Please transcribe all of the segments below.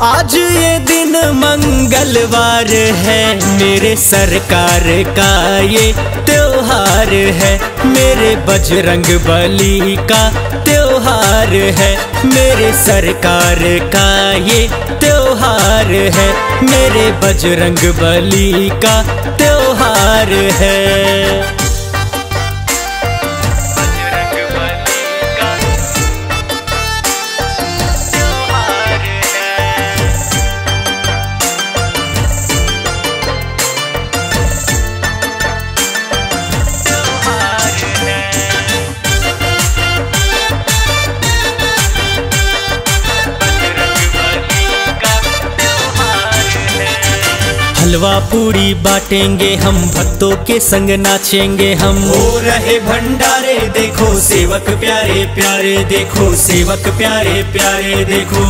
आज ये दिन मंगलवार है, मेरे सरकार का ये त्योहार है, मेरे बजरंग बली का त्योहार है, मेरे सरकार का ये त्योहार है, मेरे बजरंग बली का त्योहार है। हलवा पूरी बांटेंगे हम, भक्तों के संग नाचेंगे हम। हो रहे भंडारे देखो सेवक प्यारे प्यारे, देखो सेवक प्यारे प्यारे देखो।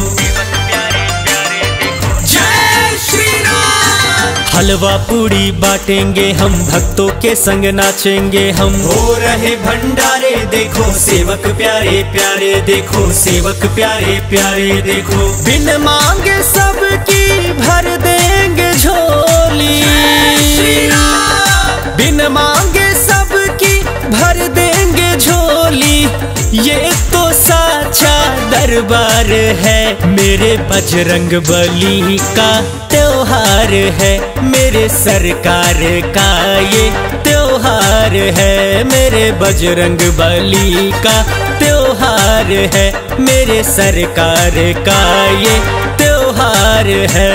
जय श्री राम। हलवा पूरी बांटेंगे हम, भक्तों के संग नाचेंगे हम। हो रहे भंडारे देखो सेवक प्यारे प्यारे, देखो सेवक प्यारे प्यारे देखो। बिन मांगे सबकी भर देंगे झोली, बिन मांगे सबकी भर देंगे झोली। ये तो साचा दरबार है, मेरे बजरंग बली का त्योहार है, मेरे सरकार का ये त्योहार है, मेरे बजरंग बली का त्योहार है, मेरे सरकार का ये त्योहार है।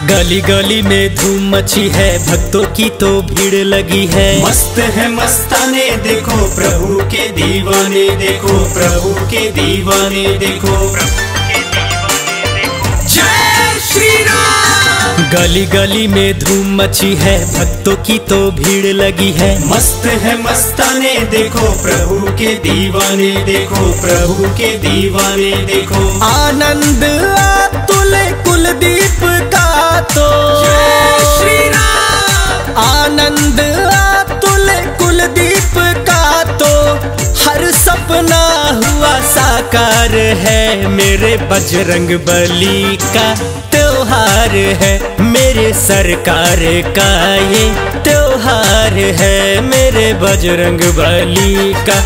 गली गली में धूम मची है, भक्तों की तो भीड़ लगी है। मस्त है मस्ताने देखो, प्रभु के दीवाने देखो, प्रभु के दीवाने देखो। जय श्री राम। गली गली में धूम मची है, भक्तों की तो भीड़ लगी है। मस्त है मस्ताने देखो, प्रभु के दीवाने देखो, प्रभु के दीवाने देखो। आनंद अतुल कुलदीप का तो जय श्री राम। आनंद अतुल कुलदीप का तो हर सपना हुआ साकार है, मेरे बजरंग बली का त्योहार है, मेरे सरकार का ये त्योहार है, मेरे बजरंग बली का